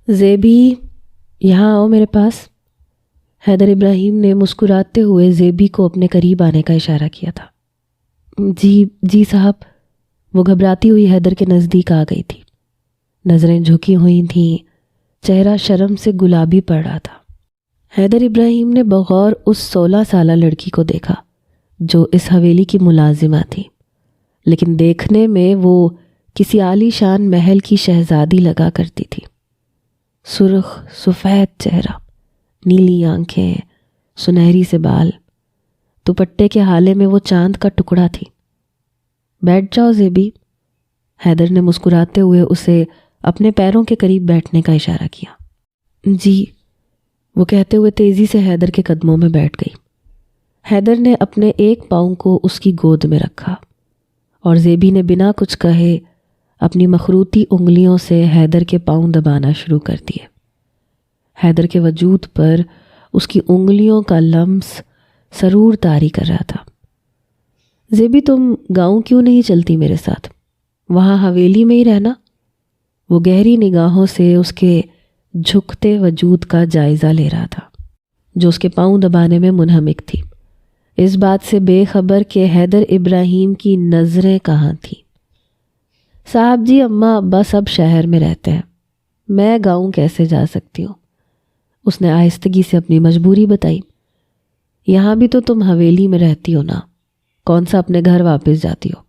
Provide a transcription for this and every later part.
زیبی یہاں آؤ میرے پاس۔ حیدر ابراہیم نے مسکراتے ہوئے زیبی کو اپنے قریب آنے کا اشارہ کیا تھا۔ جی صاحب۔ وہ گھبراتی ہوئی حیدر کے نزدیک آ گئی تھی، نظریں جھکی ہوئی تھیں، چہرہ شرم سے گلابی پڑ رہا تھا۔ حیدر ابراہیم نے بغور اس 16 سالہ لڑکی کو دیکھا جو اس حویلی کی ملازمہ تھی، لیکن دیکھنے میں وہ کسی عالی شان محل کی شہزادی لگا کرتی تھی۔ سرخ سفید چہرہ، نیلی آنکھیں، سنہری سے بال، دوپٹے کے حالے میں وہ چاند کا ٹکڑا تھی۔ بیٹھ جاؤ زیبی۔ حیدر نے مسکراتے ہوئے اسے اپنے پیروں کے قریب بیٹھنے کا اشارہ کیا۔ جی، وہ کہتے ہوئے تیزی سے حیدر کے قدموں میں بیٹھ گئی۔ حیدر نے اپنے ایک پاؤں کو اس کی گود میں رکھا اور زیبی نے بنا کچھ کہے اپنی مخروطی انگلیوں سے حیدر کے پاؤں دبانا شروع کر دیے۔ حیدر کے وجود پر اس کی انگلیوں کا لمس سرور طاری کر رہا تھا۔ زیبی تم گاؤں کیوں نہیں چلتی میرے ساتھ؟ وہاں حویلی میں ہی رہنا۔ وہ گہری نگاہوں سے اس کے جھکتے وجود کا جائزہ لے رہا تھا جو اس کے پاؤں دبانے میں منہمک تھی، اس بات سے بے خبر کہ حیدر ابراہیم کی نظریں کہاں تھیں۔ صاحب جی، اماں ابا سب شہر میں رہتے ہیں، میں گاؤں کیسے جا سکتی ہوں؟ اس نے آہستگی سے اپنی مجبوری بتائی۔ یہاں بھی تو تم حویلی میں رہتی ہو نا، کون سا اپنے گھر واپس جاتی ہو؟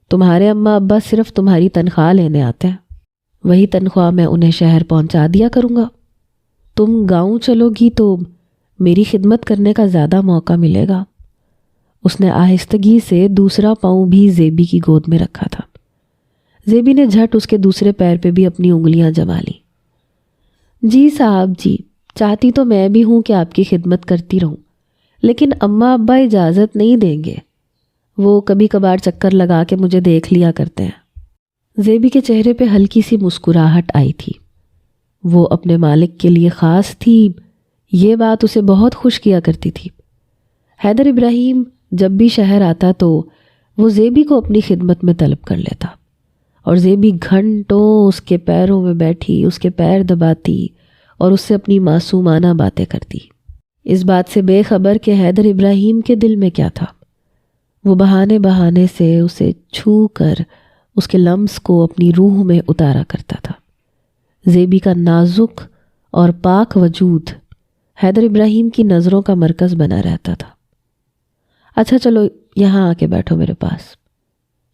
تمہارے اماں ابا صرف تمہاری تنخواہ لینے آتے ہیں، وہی تنخواہ میں انہیں شہر پہنچا دیا کروں گا۔ تم گاؤں چلو گی تو میری خدمت کرنے کا زیادہ موقع ملے گا۔ اس نے آہستگی سے دوسرا پاؤں بھی زیبی کی گود میں رکھا تھا۔ زیبی نے جھٹ اس کے دوسرے پیر پہ بھی اپنی انگلیاں جما لیں۔ جی صاحب جی، چاہتی تو میں بھی ہوں کہ آپ کی خدمت کرتی رہوں، لیکن اماں ابا اجازت نہیں دیں گے۔ وہ کبھی کبھار چکر لگا کے مجھے دیکھ لیا کرتے ہیں۔ زیبی کے چہرے پہ ہلکی سی مسکراہٹ آئی تھی۔ وہ اپنے مالک کے لیے خاص تھی، یہ بات اسے بہت خوش کیا کرتی تھی۔ حیدر ابراہیم جب بھی شہر آتا تو وہ زیبی کو اپنی خدمت میں طلب کر لیتا اور زیبی گھنٹوں اس کے پیروں میں بیٹھی، اس کے پیر دباتی اور اس سے اپنی معصومانہ باتیں کرتی، اس بات سے بے خبر کہ حیدر ابراہیم کے دل میں کیا تھا۔ وہ بہانے بہانے سے اسے چھو کر اس کے لمس کو اپنی روح میں اتارا کرتا تھا۔ زیبی کا نازک اور پاک وجود حیدر ابراہیم کی نظروں کا مرکز بنا رہتا تھا۔ اچھا چلو یہاں آ کے بیٹھو میرے پاس۔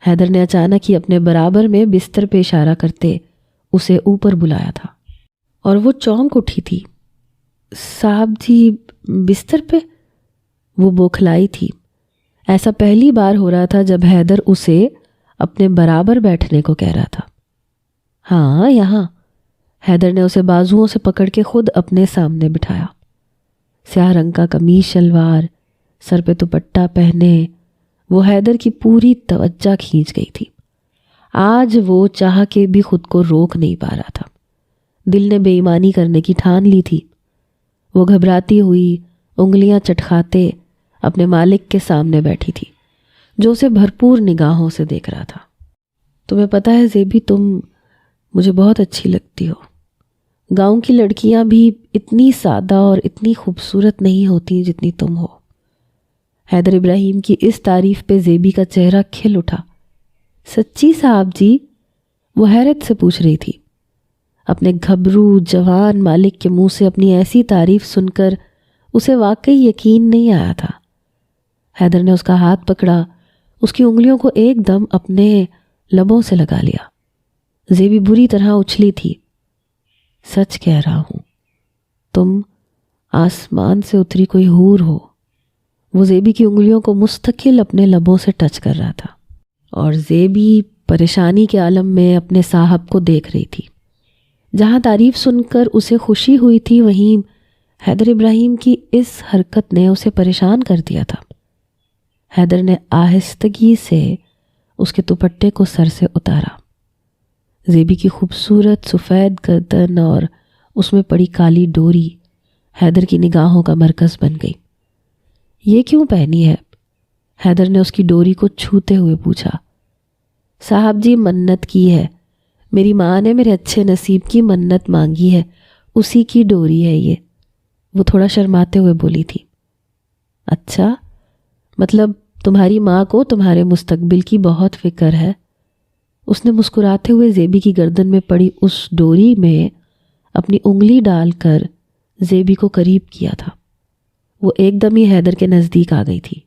حیدر نے اچانک ہی اپنے برابر میں بستر پہ اشارہ کرتے اسے اوپر بلایا تھا اور وہ چونک اٹھی تھی۔ صاحب جی بستر پہ؟ وہ بوکھلائی تھی۔ ایسا پہلی بار ہو رہا تھا جب حیدر اسے اپنے برابر بیٹھنے کو کہہ رہا تھا۔ ہاں یہاں۔ حیدر نے اسے بازوؤں سے پکڑ کے خود اپنے سامنے بٹھایا۔ سیاہ رنگ کا قمیص شلوار، سر پہ دوپٹہ پہنے وہ حیدر کی پوری توجہ کھینچ گئی تھی۔ آج وہ چاہ کے بھی خود کو روک نہیں پا رہا تھا۔ دل نے بے ایمانی کرنے کی ٹھان لی تھی۔ وہ گھبراتی ہوئی انگلیاں چٹکھاتے اپنے مالک کے سامنے بیٹھی تھی جو اسے بھرپور نگاہوں سے دیکھ رہا تھا۔ تمہیں پتہ ہے زیبی، تم مجھے بہت اچھی لگتی ہو۔ گاؤں کی لڑکیاں بھی اتنی سادہ اور اتنی خوبصورت نہیں ہوتی جتنی تم ہو۔ حیدر ابراہیم کی اس تعریف پہ زیبی کا چہرہ کھل اٹھا۔ سچی صاحب جی؟ وہ حیرت سے پوچھ رہی تھی۔ اپنے گھبرو جوان مالک کے منہ سے اپنی ایسی تعریف سن کر اسے واقعی یقین نہیں آیا تھا۔ حیدر نے اس کا ہاتھ پکڑا، اس کی انگلیوں کو ایک دم اپنے لبوں سے لگا لیا۔ زیبی بری طرح اچھلی تھی۔ سچ کہہ رہا ہوں، تم آسمان سے اتری کوئی حور ہو۔ وہ زیبی کی انگلیوں کو مستقل اپنے لبوں سے ٹچ کر رہا تھا اور زیبی پریشانی کے عالم میں اپنے صاحب کو دیکھ رہی تھی۔ جہاں تعریف سن کر اسے خوشی ہوئی تھی، وہیں حیدر ابراہیم کی اس حرکت نے اسے پریشان کر دیا تھا۔ حیدر نے آہستگی سے اس کے دوپٹے کو سر سے اتارا۔ زیبی کی خوبصورت سفید گردن اور اس میں پڑی کالی ڈوری حیدر کی نگاہوں کا مرکز بن گئی۔ یہ کیوں پہنی ہے؟ حیدر نے اس کی ڈوری کو چھوتے ہوئے پوچھا۔ صاحب جی منت کی ہے، میری ماں نے میرے اچھے نصیب کی منت مانگی ہے، اسی کی ڈوری ہے یہ، وہ تھوڑا شرماتے ہوئے بولی تھی۔ اچھا، مطلب تمہاری ماں کو تمہارے مستقبل کی بہت فکر ہے؟ اس نے مسکراتے ہوئے زیبی کی گردن میں پڑی اس ڈوری میں اپنی انگلی ڈال کر زیبی کو قریب کیا تھا۔ وہ ایک دم ہی حیدر کے نزدیک آ گئی تھی۔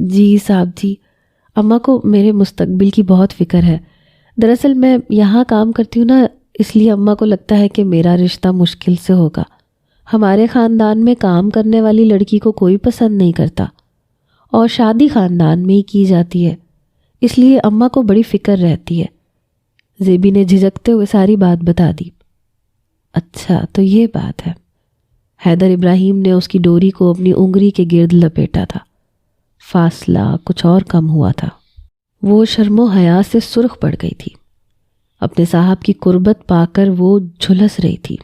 جی صاحب جی، اماں کو میرے مستقبل کی بہت فکر ہے۔ دراصل میں یہاں کام کرتی ہوں نا، اس لیے اماں کو لگتا ہے کہ میرا رشتہ مشکل سے ہوگا۔ ہمارے خاندان میں کام کرنے والی لڑکی کو کوئی پسند نہیں کرتا، اور شادی خاندان میں ہی کی جاتی ہے، اس لیے اماں کو بڑی فکر رہتی ہے۔ زیبی نے جھجکتے ہوئے ساری بات بتا دی۔ اچھا تو یہ بات ہے۔ حیدر ابراہیم نے اس کی ڈوری کو اپنی انگلی کے گرد لپیٹا تھا۔ فاصلہ کچھ اور کم ہوا تھا۔ وہ شرم و حیا سے سرخ پڑ گئی تھی۔ اپنے صاحب کی قربت پا کر وہ جھلس رہی تھی۔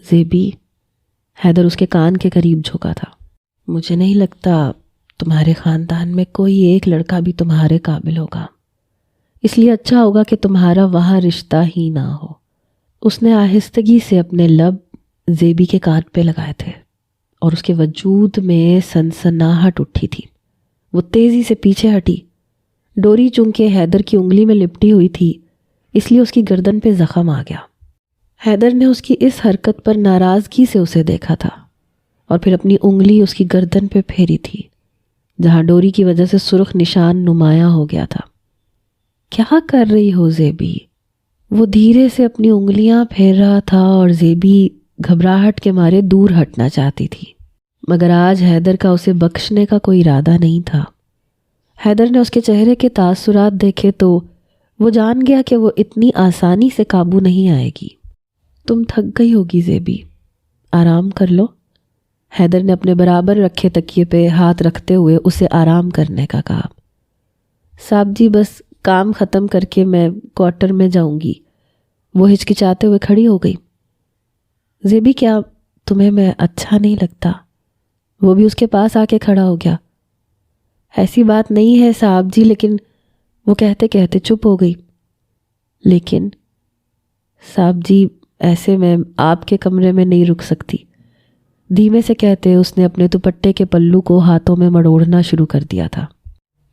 زیبی، حیدر اس کے کان کے قریب جھکا تھا، مجھے نہیں لگتا تمہارے خاندان میں کوئی ایک لڑکا بھی تمہارے قابل ہوگا، اس لیے اچھا ہوگا کہ تمہارا وہاں رشتہ ہی نہ ہو۔ اس نے آہستگی سے اپنے لب زیبی کے کان پہ لگائے تھے اور اس کے وجود میں سنسناہٹ اٹھی تھی۔ وہ تیزی سے پیچھے ہٹی۔ ڈوری چونکہ حیدر کی انگلی میں لپٹی ہوئی تھی، اس لیے اس کی گردن پہ زخم آ گیا۔ حیدر نے اس کی اس حرکت پر ناراضگی سے اسے دیکھا تھا اور پھر اپنی انگلی اس کی گردن پہ پھیری تھی، جہاں ڈوری کی وجہ سے سرخ نشان نمایاں ہو گیا تھا۔ کیا کر رہی ہو زیبی؟ وہ دھیرے سے اپنی انگلیاں پھیر رہا تھا اور زیبی گھبراہٹ کے مارے دور ہٹنا چاہتی تھی، مگر آج حیدر کا اسے بخشنے کا کوئی ارادہ نہیں تھا۔ حیدر نے اس کے چہرے کے تاثرات دیکھے تو وہ جان گیا کہ وہ اتنی آسانی سے قابو نہیں آئے گی۔ تم تھک گئی ہوگی زیبی، آرام کر لو۔ حیدر نے اپنے برابر رکھے تکیے پہ ہاتھ رکھتے ہوئے اسے آرام کرنے کا کہا۔ صاحب جی بس کام ختم کر کے میں کوارٹر میں جاؤں گی۔ وہ ہچکچاتے ہوئے کھڑی ہو گئی۔ زیبی، کیا تمہیں میں اچھا نہیں لگتا؟ وہ بھی اس کے پاس آ کے کھڑا ہو گیا۔ ایسی بات نہیں ہے صاحب جی، لیکن وہ کہتے کہتے چپ ہو گئی۔ لیکن صاحب جی، ایسے میں آپ کے کمرے میں نہیں رک سکتی، دھیمے سے کہتے اس نے اپنے دوپٹے کے پلو کو ہاتھوں میں مڑوڑنا شروع کر دیا تھا۔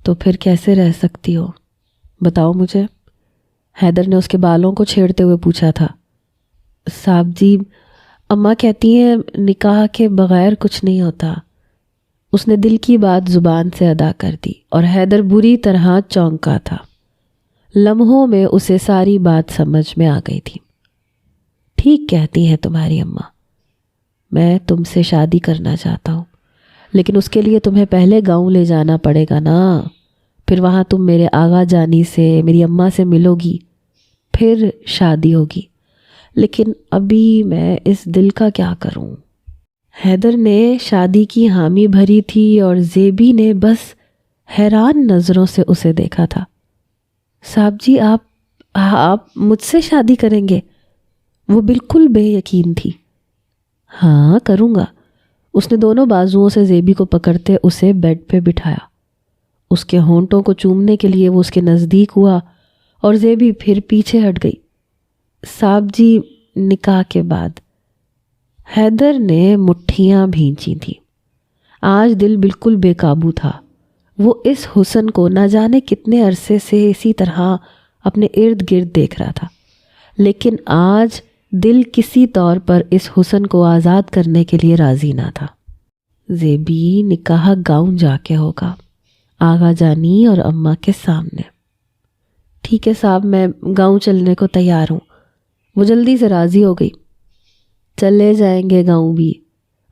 تو پھر کیسے رہ سکتی ہو؟ بتاؤ مجھے۔ حیدر نے اس کے بالوں کو چھیڑتے ہوئے پوچھا تھا۔ صاحب جی، اماں کہتی ہیں نکاح کے بغیر کچھ نہیں ہوتا۔ اس نے دل کی بات زبان سے ادا کر دی اور حیدر بری طرح چونکا تھا۔ لمحوں میں اسے ساری بات سمجھ میں آ گئی تھی۔ ٹھیک کہتی ہیں تمہاری اماں، میں تم سے شادی کرنا چاہتا ہوں، لیکن اس کے لیے تمہیں پہلے گاؤں لے جانا پڑے گا نا۔ پھر وہاں تم میرے آغا جانی سے، میری اماں سے ملو گی، پھر شادی ہوگی۔ لیکن ابھی میں اس دل کا کیا کروں؟ حیدر نے شادی کی حامی بھری تھی اور زیبی نے بس حیران نظروں سے اسے دیکھا تھا۔ صاحب جی، آپ مجھ سے شادی کریں گے؟ وہ بالکل بے یقین تھی۔ ہاں کروں گا۔ اس نے دونوں بازوؤں سے زیبی کو پکڑتے اسے بیڈ پہ بٹھایا۔ اس کے ہونٹوں کو چومنے کے لیے وہ اس کے نزدیک ہوا اور زیبی پھر پیچھے ہٹ گئی۔ صاحب جی، نکاح کے بعد۔ حیدر نے مٹھیاں بھینچی تھیں۔ آج دل بالکل بے قابو تھا۔ وہ اس حسن کو نہ جانے کتنے عرصے سے اسی طرح اپنے ارد گرد دیکھ رہا تھا، لیکن آج دل کسی طور پر اس حسن کو آزاد کرنے کے لیے راضی نہ تھا۔ زیبی، نکاح گاؤں جا کے ہوگا، آغا جانی اور اماں کے سامنے۔ ٹھیک ہے صاحب، میں گاؤں چلنے کو تیار ہوں۔ وہ جلدی سے راضی ہو گئی۔ چلے جائیں گے گاؤں بھی،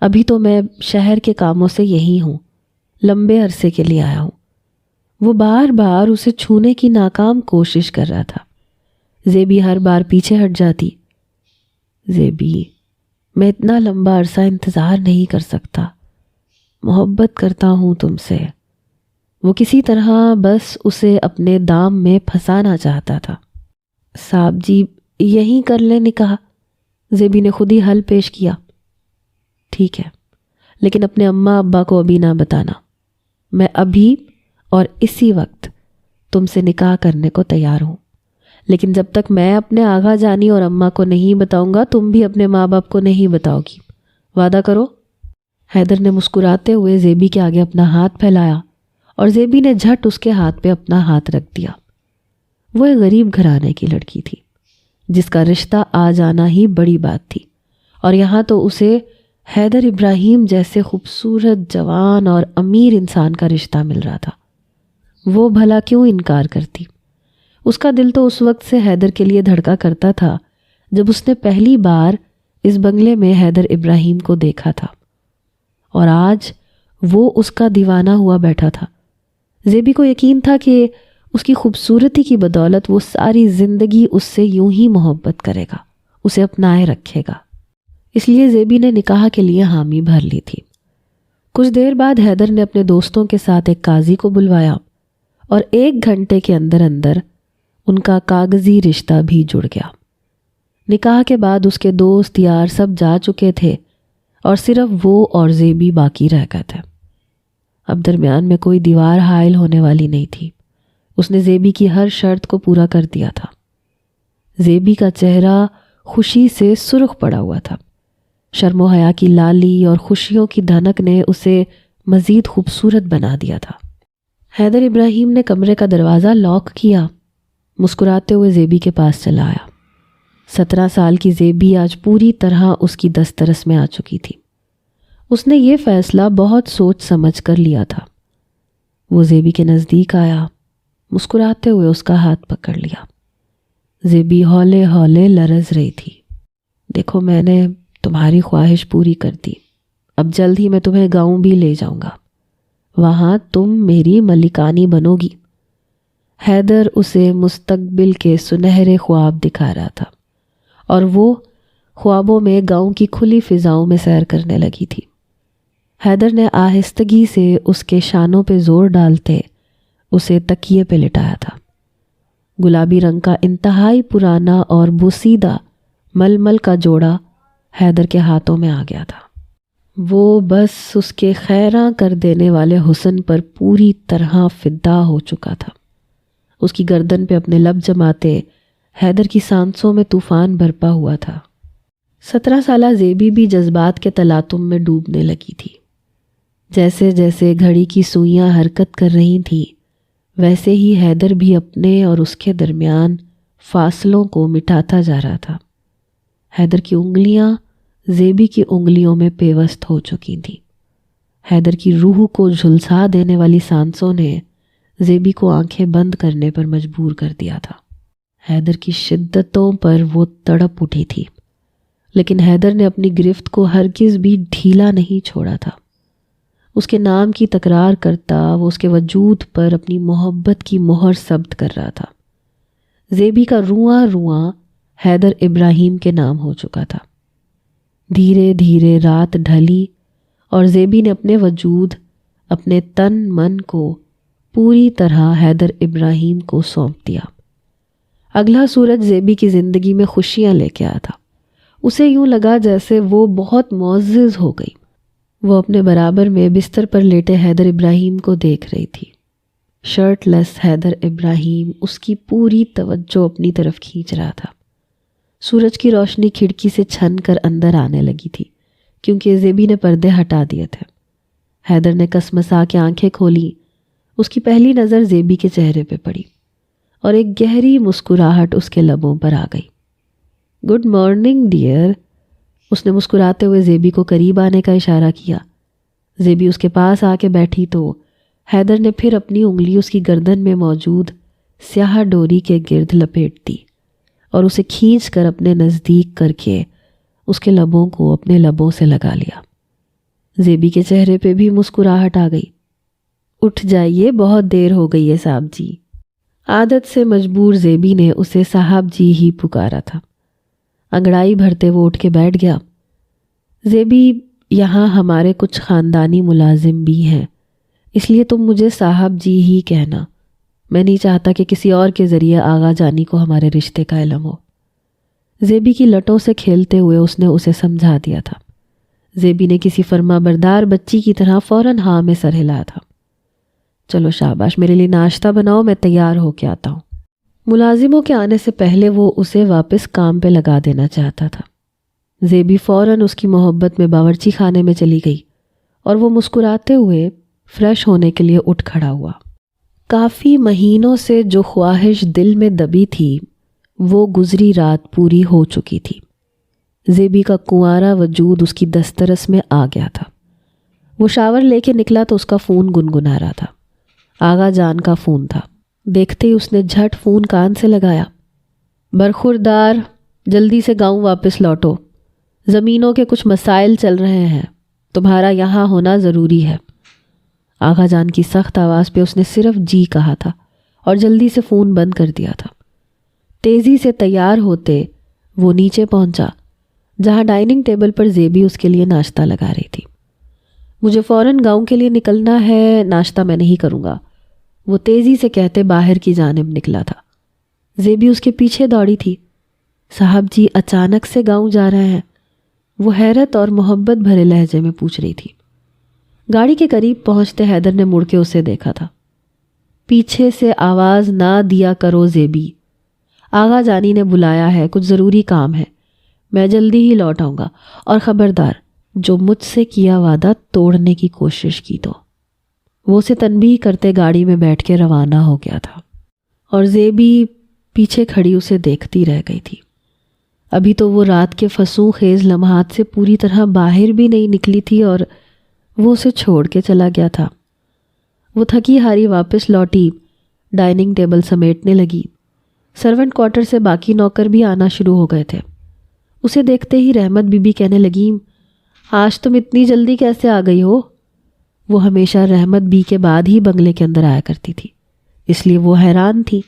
ابھی تو میں شہر کے کاموں سے یہی ہوں، لمبے عرصے کے لیے آیا ہوں۔ وہ بار بار اسے چھونے کی ناکام کوشش کر رہا تھا۔ زیبی ہر بار پیچھے ہٹ جاتی۔ زیبی، میں اتنا لمبا عرصہ انتظار نہیں کر سکتا، محبت کرتا ہوں تم سے۔ وہ کسی طرح بس اسے اپنے دام میں پھنسانا چاہتا تھا۔ صاحب جی، یہیں کر لیں نکاح۔ زیبی نے خود ہی حل پیش کیا۔ ٹھیک ہے، لیکن اپنے اماں ابا کو ابھی نہ بتانا۔ میں ابھی اور اسی وقت تم سے نکاح کرنے کو تیار ہوں، لیکن جب تک میں اپنے آغا جانی اور اماں کو نہیں بتاؤں گا تم بھی اپنے ماں باپ کو نہیں بتاؤ گی، وعدہ کرو۔ حیدر نے مسکراتے ہوئے زیبی کے آگے اپنا ہاتھ پھیلایا اور زیبی نے جھٹ اس کے ہاتھ پہ اپنا ہاتھ رکھ دیا۔ وہ ایک غریب گھرانے کی لڑکی تھی جس کا رشتہ آ جانا ہی بڑی بات تھی، اور یہاں تو اسے حیدر ابراہیم جیسے خوبصورت، جوان اور امیر انسان کا رشتہ مل رہا تھا۔ وہ بھلا کیوں انکار کرتی؟ اس کا دل تو اس وقت سے حیدر کے لیے دھڑکا کرتا تھا جب اس نے پہلی بار اس بنگلے میں حیدر ابراہیم کو دیکھا تھا، اور آج وہ اس کا دیوانہ ہوا بیٹھا تھا۔ زیبی کو یقین تھا کہ اس کی خوبصورتی کی بدولت وہ ساری زندگی اس سے یوں ہی محبت کرے گا، اسے اپنائے رکھے گا۔ اس لیے زیبی نے نکاح کے لیے حامی بھر لی تھی۔ کچھ دیر بعد حیدر نے اپنے دوستوں کے ساتھ ایک قاضی کو بلوایا اور 1 گھنٹے کے اندر اندر ان کا کاغذی رشتہ بھی جڑ گیا۔ نکاح کے بعد اس کے دوست یار سب جا چکے تھے اور صرف وہ اور زیبی باقی رہ گئے تھے۔ اب درمیان میں کوئی دیوار حائل ہونے والی نہیں تھی۔ اس نے زیبی کی ہر شرط کو پورا کر دیا تھا۔ زیبی کا چہرہ خوشی سے سرخ پڑا ہوا تھا۔ شرم و حیا کی لالی اور خوشیوں کی دھنک نے اسے مزید خوبصورت بنا دیا تھا۔ حیدر ابراہیم نے کمرے کا دروازہ لاک کیا، مسکراتے ہوئے زیبی کے پاس چلا آیا۔ 17 سال کی زیبی آج پوری طرح اس کی دسترس میں آ چکی تھی۔ اس نے یہ فیصلہ بہت سوچ سمجھ کر لیا تھا۔ وہ زیبی کے نزدیک آیا، مسکراتے ہوئے اس کا ہاتھ پکڑ لیا۔ زیبی ہولے ہولے لرز رہی تھی۔ دیکھو، میں نے تمہاری خواہش پوری کر دی۔ اب جلد ہی میں تمہیں گاؤں بھی لے جاؤں گا، وہاں تم میری ملکانی بنو گی۔ حیدر اسے مستقبل کے سنہرے خواب دکھا رہا تھا، اور وہ خوابوں میں گاؤں کی کھلی فضاؤں میں سیر کرنے لگی تھی۔ حیدر نے آہستگی سے اس کے شانوں پہ زور ڈالتے اسے تکیے پہ لٹایا تھا۔ گلابی رنگ کا انتہائی پرانا اور بوسیدہ ململ کا جوڑا حیدر کے ہاتھوں میں آ گیا تھا۔ وہ بس اس کے خیراں کر دینے والے حسن پر پوری طرح فدا ہو چکا تھا۔ اس کی گردن پہ اپنے لب جماتے حیدر کی سانسوں میں طوفان برپا ہوا تھا۔ 17 سالہ زیبی بھی جذبات کے تلاطم میں ڈوبنے لگی تھی۔ جیسے جیسے گھڑی کی سوئیاں حرکت کر رہی تھیں، ویسے ہی حیدر بھی اپنے اور اس کے درمیان فاصلوں کو مٹاتا جا رہا تھا۔ حیدر کی انگلیاں زیبی کی انگلیوں میں پیوست ہو چکی تھیں۔ حیدر کی روح کو جھلسا دینے والی سانسوں نے زیبی کو آنکھیں بند کرنے پر مجبور کر دیا تھا۔ حیدر کی شدتوں پر وہ تڑپ اٹھی تھی، لیکن حیدر نے اپنی گرفت کو ہرگز بھی ڈھیلا نہیں چھوڑا تھا۔ اس کے نام کی تکرار کرتا وہ اس کے وجود پر اپنی محبت کی مہر ثبت کر رہا تھا۔ زیبی کا رواں رواں حیدر ابراہیم کے نام ہو چکا تھا۔ دھیرے دھیرے رات ڈھلی اور زیبی نے اپنے وجود، اپنے تن من کو پوری طرح حیدر ابراہیم کو سونپ دیا۔ اگلا سورج زیبی کی زندگی میں خوشیاں لے کے آیا تھا۔ اسے یوں لگا جیسے وہ بہت معزز ہو گئی۔ وہ اپنے برابر میں بستر پر لیٹے حیدر ابراہیم کو دیکھ رہی تھی۔ شرٹ لیس حیدر ابراہیم اس کی پوری توجہ اپنی طرف کھینچ رہا تھا۔ سورج کی روشنی کھڑکی سے چھن کر اندر آنے لگی تھی کیونکہ زیبی نے پردے ہٹا دیے تھے۔ حیدر نے کسمسا کے آنکھیں کھولی۔ اس کی پہلی نظر زیبی کے چہرے پہ پڑی اور ایک گہری مسکراہٹ اس کے لبوں پر آ گئی۔ گڈ مارننگ ڈیئر، اس نے مسکراتے ہوئے زیبی کو قریب آنے کا اشارہ کیا۔ زیبی اس کے پاس آ کے بیٹھی تو حیدر نے پھر اپنی انگلی اس کی گردن میں موجود سیاہ ڈوری کے گرد لپیٹ دی اور اسے کھینچ کر اپنے نزدیک کر کے اس کے لبوں کو اپنے لبوں سے لگا لیا۔ زیبی کے چہرے پہ بھی مسکراہٹ آ گئی۔ اٹھ جائیے، بہت دیر ہو گئی ہے صاحب جی۔ عادت سے مجبور زیبی نے اسے صاحب جی ہی پکارا تھا۔ انگڑائی بھرتے وہ اٹھ کے بیٹھ گیا۔ زیبی، یہاں ہمارے کچھ خاندانی ملازم بھی ہیں، اس لیے تم مجھے صاحب جی ہی کہنا۔ میں نہیں چاہتا کہ کسی اور کے ذریعے آغا جانی کو ہمارے رشتے کا علم ہو۔ زیبی کی لٹوں سے کھیلتے ہوئے اس نے اسے سمجھا دیا تھا۔ زیبی نے کسی فرما بردار بچی کی طرح فوراً ہاں میں سر ہلایا تھا۔ چلو شاباش، میرے لیے ناشتہ بناؤ، میں تیار ہو کے آتا ہوں۔ ملازموں کے آنے سے پہلے وہ اسے واپس کام پہ لگا دینا چاہتا تھا۔ زیبی فوراً اس کی محبت میں باورچی خانے میں چلی گئی اور وہ مسکراتے ہوئے فریش ہونے کے لیے اٹھ کھڑا ہوا۔ کافی مہینوں سے جو خواہش دل میں دبی تھی وہ گزری رات پوری ہو چکی تھی۔ زیبی کا کنوارا وجود اس کی دسترس میں آ گیا تھا۔ وہ شاور لے کے نکلا تو اس کا فون گنگنا رہا تھا۔ آغا جان کا فون تھا۔ دیکھتے ہی اس نے جھٹ فون کان سے لگایا۔ برخوردار، جلدی سے گاؤں واپس لوٹو، زمینوں کے کچھ مسائل چل رہے ہیں، تمہارا یہاں ہونا ضروری ہے۔ آغا جان کی سخت آواز پہ اس نے صرف جی کہا تھا اور جلدی سے فون بند کر دیا تھا۔ تیزی سے تیار ہوتے وہ نیچے پہنچا جہاں ڈائننگ ٹیبل پر زیبی اس کے لیے ناشتہ لگا رہی تھی۔ مجھے فوراً گاؤں کے لیے نکلنا ہے، ناشتہ میں نہیں کروں گا، وہ تیزی سے کہتے باہر کی جانب نکلا تھا۔ زیبی اس کے پیچھے دوڑی تھی۔ صاحب جی اچانک سے گاؤں جا رہے ہیں؟ وہ حیرت اور محبت بھرے لہجے میں پوچھ رہی تھی۔ گاڑی کے قریب پہنچتے حیدر نے مڑ کے اسے دیکھا تھا۔ پیچھے سے آواز نہ دیا کرو زیبی، آغا جانی نے بلایا ہے، کچھ ضروری کام ہے، میں جلدی ہی لوٹ آؤں گا، اور خبردار جو مجھ سے کیا وعدہ توڑنے کی کوشش کی تو۔ وہ اسے تنبیہ کرتے گاڑی میں بیٹھ کے روانہ ہو گیا تھا اور زیبی پیچھے کھڑی اسے دیکھتی رہ گئی تھی۔ ابھی تو وہ رات کے فسوں خیز لمحات سے پوری طرح باہر بھی نہیں نکلی تھی اور وہ اسے چھوڑ کے چلا گیا تھا۔ وہ تھکی ہاری واپس لوٹی، ڈائننگ ٹیبل سمیٹنے لگی۔ سرونٹ کوارٹر سے باقی نوکر بھی آنا شروع ہو گئے تھے۔ اسے دیکھتے ہی رحمت بی بی کہنے لگی، آج تم اتنی جلدی کیسے آ گئی ہو؟ وہ ہمیشہ رحمت بی کے بعد ہی بنگلے کے اندر آیا کرتی تھی، اس لیے وہ حیران تھی۔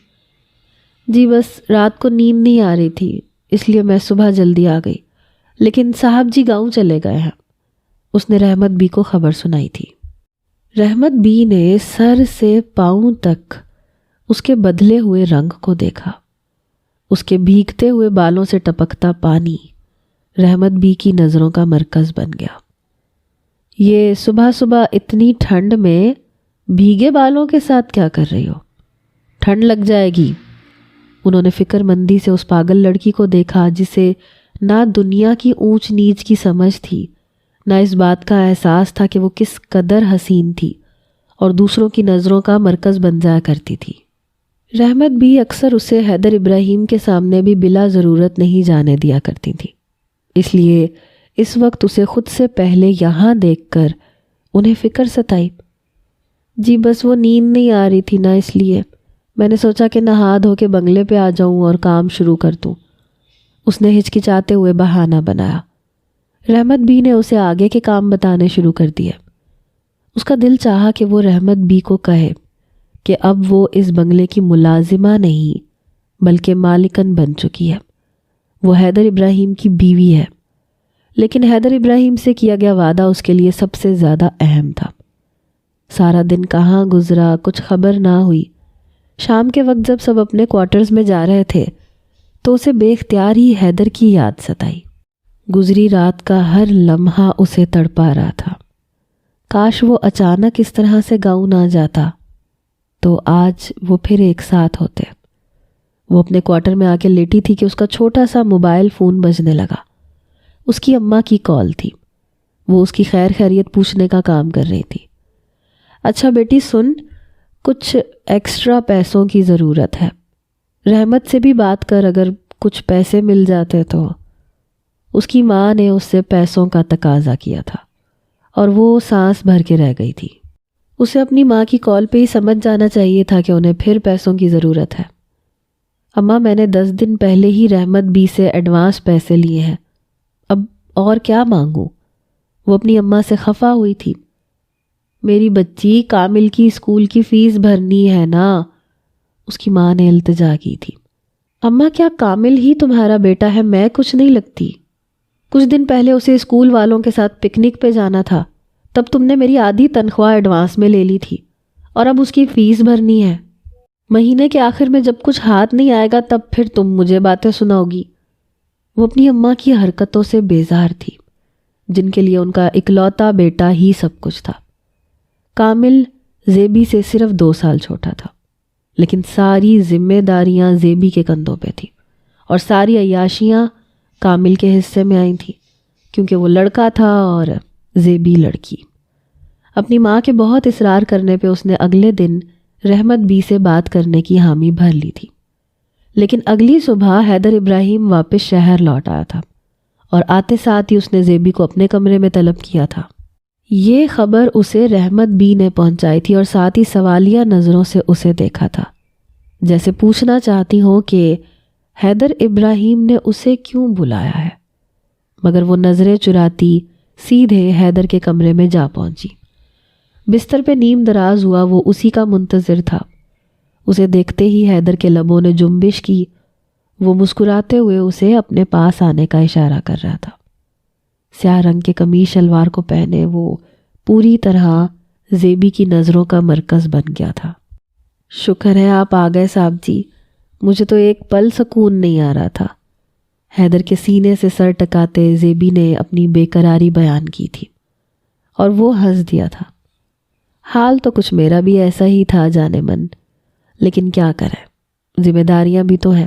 جی بس رات کو نیند نہیں آ رہی تھی، اس لیے میں صبح جلدی آ گئی، لیکن صاحب جی گاؤں چلے گئے ہیں، اس نے رحمت بی کو خبر سنائی تھی۔ رحمت بی نے سر سے پاؤں تک اس کے بدلے ہوئے رنگ کو دیکھا۔ اس کے بھیگتے ہوئے بالوں سے ٹپکتا پانی رحمت بی کی نظروں کا مرکز بن گیا۔ یہ صبح صبح اتنی ٹھنڈ میں بھیگے بالوں کے ساتھ کیا کر رہی ہو؟ ٹھنڈ لگ جائے گی۔ انہوں نے فکر مندی سے اس پاگل لڑکی کو دیکھا جسے نہ دنیا کی اونچ نیچ کی سمجھ تھی، نہ اس بات کا احساس تھا کہ وہ کس قدر حسین تھی اور دوسروں کی نظروں کا مرکز بن جایا کرتی تھی۔ رحمت بھی اکثر اسے حیدر ابراہیم کے سامنے بھی بلا ضرورت نہیں جانے دیا کرتی تھی، اس لیے اس وقت اسے خود سے پہلے یہاں دیکھ کر انہیں فکر ستائی۔ جی بس وہ نیند نہیں آ رہی تھی نا، اس لیے میں نے سوچا کہ نہا دھو کے بنگلے پہ آ جاؤں اور کام شروع کر دوں، اس نے ہچکچاتے ہوئے بہانہ بنایا۔ رحمت بی نے اسے آگے کے کام بتانے شروع کر دیے۔ اس کا دل چاہا کہ وہ رحمت بی کو کہے کہ اب وہ اس بنگلے کی ملازمہ نہیں بلکہ مالکن بن چکی ہے، وہ حیدر ابراہیم کی بیوی ہے، لیکن حیدر ابراہیم سے کیا گیا وعدہ اس کے لیے سب سے زیادہ اہم تھا۔ سارا دن کہاں گزرا کچھ خبر نہ ہوئی۔ شام کے وقت جب سب اپنے کوارٹرز میں جا رہے تھے تو اسے بے اختیار ہی حیدر کی یاد ستائی۔ گزری رات کا ہر لمحہ اسے تڑپا رہا تھا۔ کاش وہ اچانک اس طرح سے گاؤں نہ جاتا تو آج وہ پھر ایک ساتھ ہوتے۔ وہ اپنے کوارٹر میں آ کے لیٹی تھی کہ اس کا چھوٹا سا موبائل فون بجنے لگا۔ اس کی اماں کی کال تھی۔ وہ اس کی خیر خیریت پوچھنے کا کام کر رہی تھی۔ اچھا بیٹی سن، کچھ ایکسٹرا پیسوں کی ضرورت ہے، رحمت سے بھی بات کر، اگر کچھ پیسے مل جاتے تو۔ اس کی ماں نے اس سے پیسوں کا تقاضا کیا تھا اور وہ سانس بھر کے رہ گئی تھی۔ اسے اپنی ماں کی کال پہ ہی سمجھ جانا چاہیے تھا کہ انہیں پھر پیسوں کی ضرورت ہے۔ اماں میں نے 10 دن پہلے ہی رحمت بی سے ایڈوانس پیسے لیے ہیں، اب اور کیا مانگوں؟ وہ اپنی اماں سے خفا ہوئی تھی۔ میری بچی کامل کی اسکول کی فیس بھرنی ہے نا، اس کی ماں نے التجا کی تھی۔ اماں کیا کامل ہی تمہارا بیٹا ہے؟ میں کچھ نہیں لگتی۔ کچھ دن پہلے اسے اسکول والوں کے ساتھ پکنک پہ جانا تھا، تب تم نے میری آدھی تنخواہ ایڈوانس میں لے لی تھی اور اب اس کی فیس بھرنی ہے۔ مہینے کے آخر میں جب کچھ ہاتھ نہیں آئے گا تب پھر تم مجھے باتیں سناؤ گی۔ وہ اپنی اماں کی حرکتوں سے بیزار تھی، جن کے لیے ان کا اکلوتا بیٹا ہی سب کچھ تھا۔ کامل زیبی سے صرف 2 سال چھوٹا تھا۔ لیکن ساری ذمہ داریاں زیبی کے کندھوں پہ تھیں اور ساری عیاشیاں کامل کے حصے میں آئی تھیں، کیونکہ وہ لڑکا تھا اور زیبی لڑکی۔ اپنی ماں کے بہت اصرار کرنے پہ اس نے اگلے دن رحمت بی سے بات کرنے کی حامی بھر لی تھی، لیکن اگلی صبح حیدر ابراہیم واپس شہر لوٹ آیا تھا اور آتے ساتھ ہی اس نے زیبی کو اپنے کمرے میں طلب کیا تھا۔ یہ خبر اسے رحمت بی نے پہنچائی تھی اور ساتھ ہی سوالیہ نظروں سے اسے دیکھا تھا، جیسے پوچھنا چاہتی ہوں کہ حیدر ابراہیم نے اسے کیوں بلایا ہے، مگر وہ نظریں چراتی سیدھے حیدر کے کمرے میں جا پہنچی۔ بستر پہ نیم دراز ہوا وہ اسی کا منتظر تھا۔ اسے دیکھتے ہی حیدر کے لبوں نے جنبش کی، وہ مسکراتے ہوئے اسے اپنے پاس آنے کا اشارہ کر رہا تھا۔ سیاہ رنگ کے قمیص شلوار کو پہنے وہ پوری طرح زیبی کی نظروں کا مرکز بن گیا تھا۔ شکر ہے آپ آ گئے صاحب جی، مجھے تو ایک پل سکون نہیں آ رہا تھا۔ حیدر کے سینے سے سر ٹکاتے زیبی نے اپنی بے قراری بیان کی تھی اور وہ ہنس دیا تھا۔ حال تو کچھ میرا بھی ایسا ہی تھا جانے من، لیکن کیا کریں، ذمہ داریاں بھی تو ہیں۔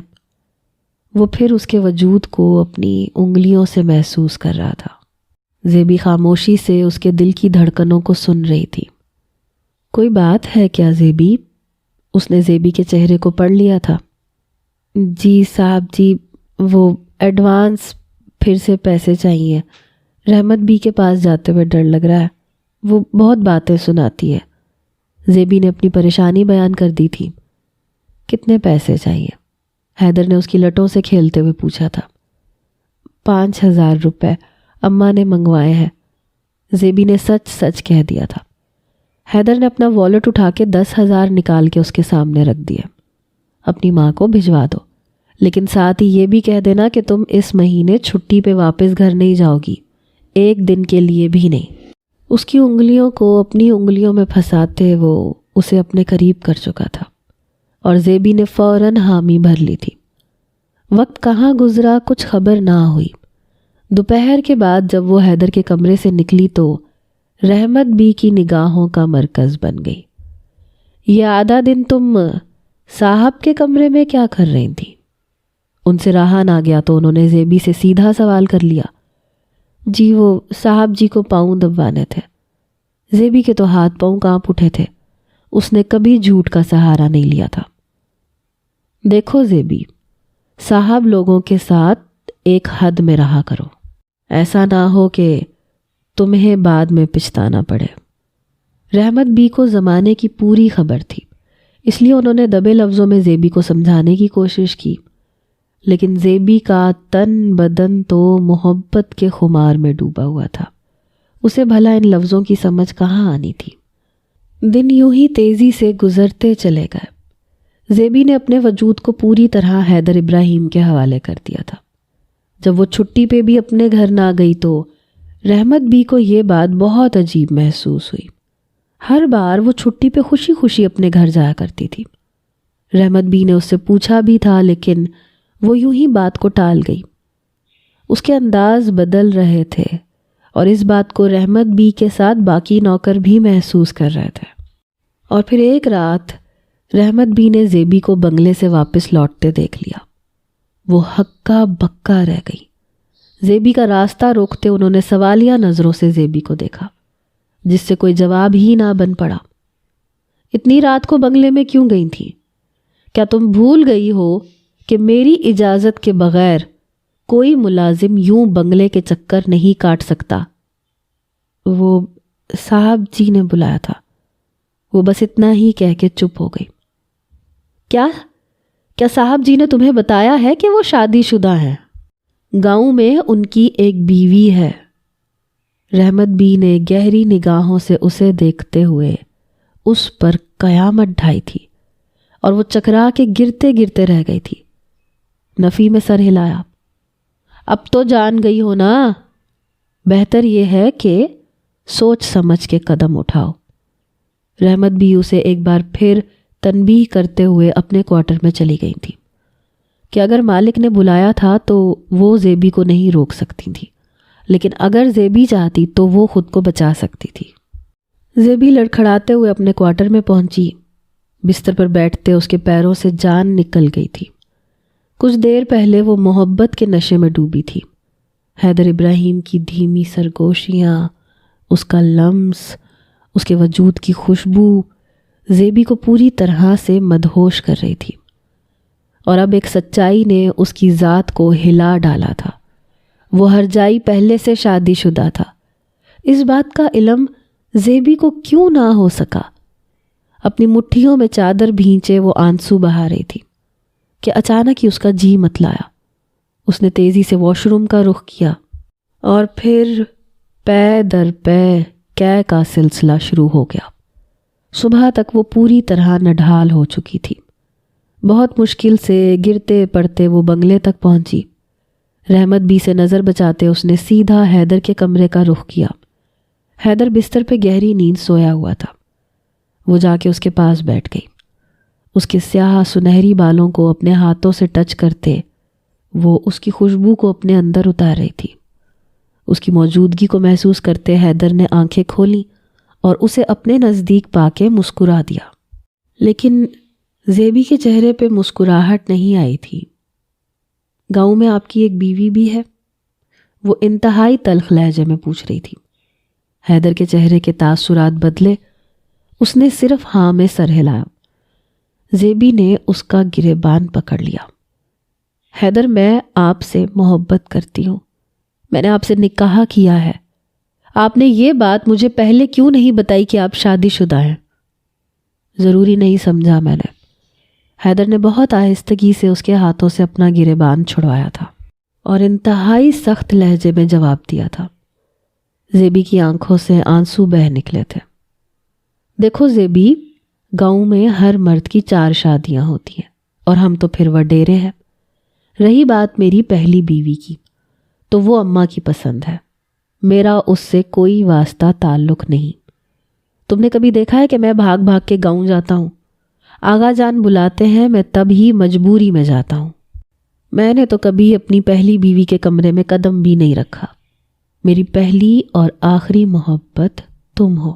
وہ پھر اس کے وجود کو اپنی انگلیوں سے محسوس کر رہا تھا۔ زیبی خاموشی سے اس کے دل کی دھڑکنوں کو سن رہی تھی۔ کوئی بات ہے کیا زیبی؟ اس نے زیبی کے چہرے کو پڑھ لیا تھا۔ جی صاحب جی، وہ ایڈوانس پھر سے پیسے چاہیے، رحمت بی کے پاس جاتے ہوئے ڈر لگ رہا ہے، وہ بہت باتیں سناتی ہے۔ زیبی نے اپنی پریشانی بیان کر دی تھی۔ کتنے پیسے چاہیے؟ حیدر نے اس کی لٹوں سے کھیلتے ہوئے پوچھا تھا۔ 5,000 روپے اماں نے منگوائے ہیں، زیبی نے سچ سچ کہہ دیا تھا۔ حیدر نے اپنا والٹ اٹھا کے 10,000 نکال کے اس کے سامنے رکھ دیا۔ اپنی ماں کو بھجوا دو، لیکن ساتھ ہی یہ بھی کہہ دینا کہ تم اس مہینے چھٹی پہ واپس گھر نہیں جاؤ گی، ایک دن کے لیے بھی نہیں۔ اس کی انگلیوں کو اپنی انگلیوں میں پھنساتے وہ اسے اپنے قریب کر چکا تھا اور زیبی نے فوراً حامی بھر لی تھی۔ وقت کہاں گزرا کچھ خبر نہ ہوئی۔ دوپہر کے بعد جب وہ حیدر کے کمرے سے نکلی تو رحمت بی کی نگاہوں کا مرکز بن گئی۔ یہ آدھا دن تم صاحب کے کمرے میں کیا کر رہی تھی؟ ان سے رہا نہ گیا تو انہوں نے زیبی سے سیدھا سوال کر لیا۔ جی وہ صاحب جی کو پاؤں دبوانے تھے۔ زیبی کے تو ہاتھ پاؤں کانپ اٹھے تھے، اس نے کبھی جھوٹ کا سہارا نہیں لیا تھا۔ دیکھو زیبی، صاحب لوگوں کے ساتھ ایک حد میں رہا کرو، ایسا نہ ہو کہ تمہیں بعد میں پچھتانا پڑے۔ رحمت بی کو زمانے کی پوری خبر تھی، اس لیے انہوں نے دبے لفظوں میں زیبی کو سمجھانے کی کوشش کی، لیکن زیبی کا تن بدن تو محبت کے خمار میں ڈوبا ہوا تھا۔ اسے بھلا ان لفظوں کی سمجھ کہاں آنی تھی۔ دن یوں ہی تیزی سے گزرتے چلے گئے۔ زیبی نے اپنے وجود کو پوری طرح حیدر ابراہیم کے حوالے کر دیا تھا۔ جب وہ چھٹی پہ بھی اپنے گھر نہ گئی تو رحمت بی کو یہ بات بہت عجیب محسوس ہوئی۔ ہر بار وہ چھٹی پہ خوشی خوشی اپنے گھر جایا کرتی تھی۔ رحمت بی نے اس سے پوچھا بھی تھا، لیکن وہ یوں ہی بات کو ٹال گئی۔ اس کے انداز بدل رہے تھے اور اس بات کو رحمت بی کے ساتھ باقی نوکر بھی محسوس کر رہے تھے۔ اور پھر ایک رات رحمت بی نے زیبی کو بنگلے سے واپس لوٹتے دیکھ لیا۔ وہ ہکا بکا رہ گئی۔ زیبی کا راستہ روکتے انہوں نے سوالیہ نظروں سے زیبی کو دیکھا، جس سے کوئی جواب ہی نہ بن پڑا۔ اتنی رات کو بنگلے میں کیوں گئی تھی؟ کیا تم بھول گئی ہو کہ میری اجازت کے بغیر کوئی ملازم یوں بنگلے کے چکر نہیں کاٹ سکتا؟ وہ صاحب جی نے بلایا تھا، وہ بس اتنا ہی کہہ کے چپ ہو گئی۔ کیا صاحب جی نے تمہیں بتایا ہے کہ وہ شادی شدہ ہیں؟ گاؤں میں ان کی ایک بیوی ہے۔ رحمت بی نے گہری نگاہوں سے اسے دیکھتے ہوئے اس پر قیامت ڈھائی تھی اور وہ چکرا کے گرتے گرتے رہ گئی تھی۔ نفی میں سر ہلایا۔ اب تو جان گئی ہو نا، بہتر یہ ہے کہ سوچ سمجھ کے قدم اٹھاؤ۔ رحمت بھی اسے ایک بار پھر تنبیہ کرتے ہوئے اپنے کوارٹر میں چلی گئی تھی کہ اگر مالک نے بلایا تھا تو وہ زیبی کو نہیں روک سکتی تھی، لیکن اگر زیبی چاہتی تو وہ خود کو بچا سکتی تھی۔ زیبی لڑکھڑاتے ہوئے اپنے کوارٹر میں پہنچی۔ بستر پر بیٹھتے اس کے پیروں سے جان نکل گئی تھی۔ کچھ دیر پہلے وہ محبت کے نشے میں ڈوبی تھی۔ حیدر ابراہیم کی دھیمی سرگوشیاں، اس کا لمس، اس کے وجود کی خوشبو زیبی کو پوری طرح سے مدہوش کر رہی تھی، اور اب ایک سچائی نے اس کی ذات کو ہلا ڈالا تھا۔ وہ ہرجائی پہلے سے شادی شدہ تھا۔ اس بات کا علم زیبی کو کیوں نہ ہو سکا؟ اپنی مٹھیوں میں چادر بھینچے وہ آنسو بہا رہی تھی کہ اچانک ہی اس کا جی متلایا۔ اس نے تیزی سے واش روم کا رخ کیا اور پھر پے در پے کے کا سلسلہ شروع ہو گیا۔ صبح تک وہ پوری طرح نڈھال ہو چکی تھی۔ بہت مشکل سے گرتے پڑتے وہ بنگلے تک پہنچی۔ رحمت بی سے نظر بچاتے اس نے سیدھا حیدر کے کمرے کا رخ کیا۔ حیدر بستر پہ گہری نیند سویا ہوا تھا۔ وہ جا کے اس کے پاس بیٹھ گئی۔ اس کے سیاہ سنہری بالوں کو اپنے ہاتھوں سے ٹچ کرتے وہ اس کی خوشبو کو اپنے اندر اتار رہی تھی۔ اس کی موجودگی کو محسوس کرتے حیدر نے آنکھیں کھولی اور اسے اپنے نزدیک پا کے مسکرا دیا، لیکن زیبی کے چہرے پہ مسکراہٹ نہیں آئی تھی۔ گاؤں میں آپ کی ایک بیوی بھی ہے؟ وہ انتہائی تلخ لہجے میں پوچھ رہی تھی۔ حیدر کے چہرے کے تاثرات بدلے، اس نے صرف ہاں میں سر ہلایا۔ زیبی نے اس کا گریبان پکڑ لیا۔ حیدر، میں آپ سے محبت کرتی ہوں، میں نے آپ سے نکاح کیا ہے۔ آپ نے یہ بات مجھے پہلے کیوں نہیں بتائی کہ آپ شادی شدہ ہیں؟ ضروری نہیں سمجھا میں نے۔ حیدر نے بہت آہستگی سے اس کے ہاتھوں سے اپنا گریبان چھڑوایا تھا اور انتہائی سخت لہجے میں جواب دیا تھا۔ زیبی کی آنکھوں سے آنسو بہہ نکلے تھے۔ دیکھو زیبی، گاؤں میں ہر مرد کی 4 شادیاں ہوتی ہیں اور ہم تو پھر وڈیرے ہیں۔ رہی بات میری پہلی بیوی کی، تو وہ اماں کی پسند ہے، میرا اس سے کوئی واسطہ تعلق نہیں۔ تم نے کبھی دیکھا ہے کہ میں بھاگ بھاگ کے گاؤں جاتا ہوں؟ آغا جان بلاتے ہیں، میں تب ہی مجبوری میں جاتا ہوں۔ میں نے تو کبھی اپنی پہلی بیوی کے کمرے میں قدم بھی نہیں رکھا۔ میری پہلی اور آخری محبت تم ہو۔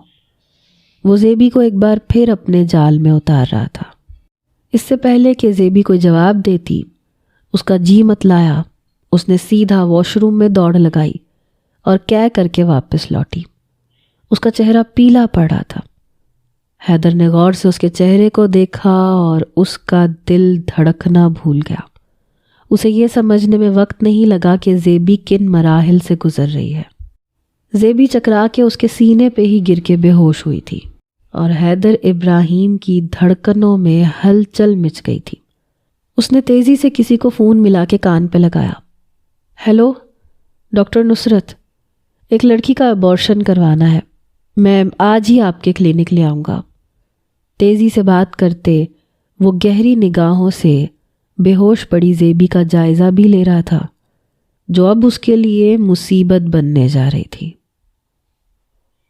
وہ زیبی کو ایک بار پھر اپنے جال میں اتار رہا تھا۔ اس سے پہلے کہ زیبی کوئی جواب دیتی، اس کا جی متلایا، اس نے سیدھا واش روم میں دوڑ لگائی اور کہہ کر کے واپس لوٹی۔ اس کا چہرہ پیلا پڑ رہا تھا۔ حیدر نے غور سے اس کے چہرے کو دیکھا اور اس کا دل دھڑکنا بھول گیا۔ اسے یہ سمجھنے میں وقت نہیں لگا کہ زیبی کن مراحل سے گزر رہی ہے۔ زیبی چکرا کے اس کے سینے پہ ہی گر کے بے ہوش ہوئی تھی اور حیدر ابراہیم کی دھڑکنوں میں ہلچل مچ گئی تھی۔ اس نے تیزی سے کسی کو فون ملا کے کان پہ لگایا۔ ہیلو، ڈاکٹر نصرت، ایک لڑکی کا ابارشن کروانا ہے، میں آج ہی آپ کے کلینک لے آؤں گا۔ تیزی سے بات کرتے وہ گہری نگاہوں سے بے ہوش پڑی زیبی کا جائزہ بھی لے رہا تھا، جو اب اس کے لیے مصیبت بننے جا رہی تھی۔